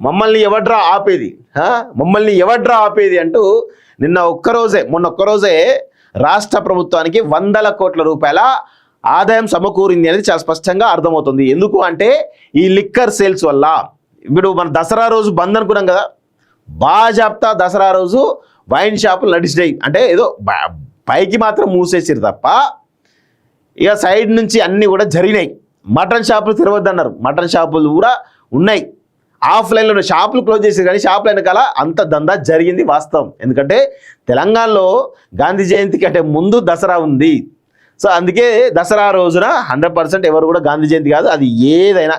మమ్మల్ని ఎవడ్రా ఆపేది, మమ్మల్ని ఎవడ్రా ఆపేది అంటూ మొన్న ఒక్కరోజే రాష్ట్ర ప్రభుత్వానికి 100 కోట్ల రూపాయల ఆదాయం సమకూరింది అనేది చాలా స్పష్టంగా అర్థమవుతుంది. ఎందుకు అంటే ఈ లిక్కర్ సేల్స్ వల్ల. ఇప్పుడు మన దసరా రోజు బంద్ అనుకున్నాం కదా, బాజాప్తా దసరా రోజు వైన్ షాపులు నడిచినాయి. అంటే ఏదో పైకి మాత్రం మూసేసారు తప్ప ఇక సైడ్ నుంచి అన్నీ కూడా జరిగినాయి. మటన్ షాపులు తెరవద్దన్నారు, మటన్ షాపులు కూడా ఉన్నాయి. ఆఫ్లైన్లో షాపులు క్లోజ్ చేసారు, కానీ షాపుల వెనకాల అంత దందా జరిగింది వాస్తవం. ఎందుకంటే తెలంగాణలో గాంధీ జయంతి కంటే ముందు దసరా ఉంది. సో అందుకే దసరా రోజున 100% ఎవరు కూడా గాంధీ జయంతి కాదు, అది ఏదైనా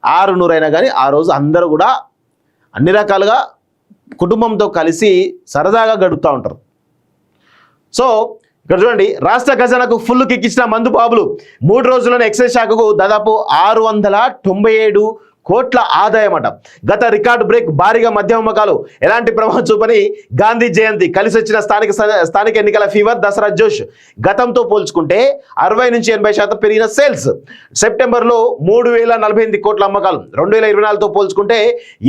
600 అయినా కానీ ఆ రోజు అందరూ కూడా అన్ని రకాలుగా కుటుంబంతో కలిసి సరదాగా గడుపుతూ ఉంటారు. సో ఇక్కడ చూడండి, రాష్ట్ర ఖజానాకు ఫుల్ కిక్ ఇచ్చిన మందు బాబులు. 3 రోజుల్లోనే ఎక్సైజ్ శాఖకు దాదాపు 697 కోట్ల ఆదాయం అట. గత రికార్డు బ్రేక్ భారీగా మద్యం అమ్మకాలు. ఎలాంటి ప్రభావం చూపని గాంధీ జయంతి, కలిసి వచ్చిన స్థానిక ఎన్నికల ఫీవర్, దసరా జోష్. గతంతో పోల్చుకుంటే 60 నుంచి 80% పెరిగిన సేల్స్. సెప్టెంబర్లో 3048 కోట్ల అమ్మకాలు. 2024తో పోల్చుకుంటే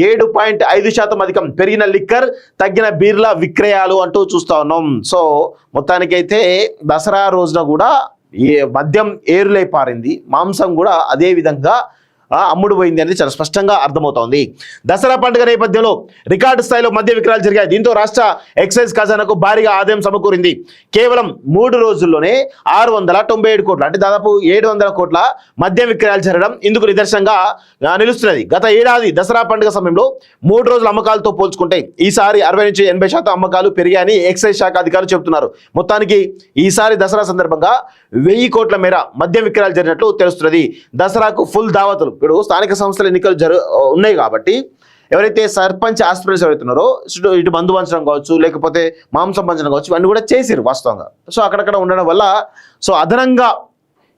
7.5% అధికం. పెరిగిన లిక్కర్, తగ్గిన బీర్ల విక్రయాలు అంటూ చూస్తా ఉన్నాం. సో మొత్తానికైతే దసరా రోజున కూడా మద్యం ఏరులై పారింది, మాంసం కూడా అదే విధంగా అమ్ముడు పోయింది అనేది చాలా స్పష్టంగా అర్థమవుతోంది. దసరా పండుగ నేపథ్యంలో రికార్డు స్థాయిలో మద్య విక్రయాలు జరిగాయి. దీంతో రాష్ట్ర ఎక్సైజ్ ఖజానాకు భారీగా ఆదాయం సమకూరింది. కేవలం 3 రోజుల్లోనే 697 కోట్ల, అంటే దాదాపు 700 కోట్ల మద్య విక్రయాలు జరగడం ఇందుకు నిదర్శనంగా నిలుస్తున్నది. గత ఏడాది దసరా పండుగ సమయంలో 3 రోజుల అమ్మకాలతో పోల్చుకుంటే ఈసారి 60 నుంచి 80% అమ్మకాలు పెరిగాయని ఎక్సైజ్ శాఖ అధికారులు చెబుతున్నారు. మొత్తానికి ఈసారి దసరా సందర్భంగా 1000 కోట్ల మేర మద్య విక్రయాలు జరిగినట్లు తెలుస్తున్నది. దసరాకు ఫుల్ దావతులు. ఇప్పుడు స్థానిక సంస్థల ఎన్నికలు ఉన్నాయి కాబట్టి ఎవరైతే సర్పంచ్ ఆస్పిరెంట్స్ ఎవరైతున్నారో ఇటు మందు పంచడం కావచ్చు, లేకపోతే మాంసం పంచడం కావచ్చు, ఇవన్నీ కూడా చేసిరు వాస్తవంగా. సో అక్కడక్కడ ఉండడం వల్ల సో అదనంగా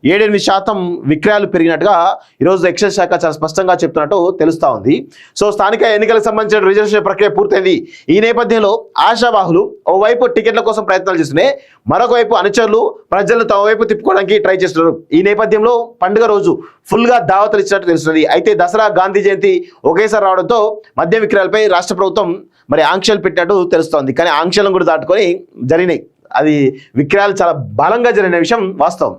7-8% విక్రయాలు పెరిగినట్టుగా ఈరోజు ఎక్సైజ్ శాఖ చాలా స్పష్టంగా చెప్తున్నట్టు తెలుస్తూ ఉంది. సో స్థానిక ఎన్నికలకు సంబంధించిన రిజర్వేషన్ ప్రక్రియ పూర్తయింది. ఈ నేపథ్యంలో ఆశావాహులు ఓవైపు టికెట్ల కోసం ప్రయత్నాలు చేస్తున్నాయి, మరొక వైపు అనుచరులు ప్రజలను తమ వైపు తిప్పుకోవడానికి ట్రై చేస్తున్నారు. ఈ నేపథ్యంలో పండుగ రోజు ఫుల్గా దావతలు ఇచ్చినట్టు తెలుస్తుంది. అయితే దసరా, గాంధీ జయంతి ఒకేసారి రావడంతో మద్య విక్రయాలపై రాష్ట్ర ప్రభుత్వం మరి ఆంక్షలు పెట్టినట్టు తెలుస్తోంది. కానీ ఆంక్షలను కూడా దాటుకొని జరిగినాయి, అది విక్రయాలు చాలా బలంగా జరిగిన విషయం వాస్తవం.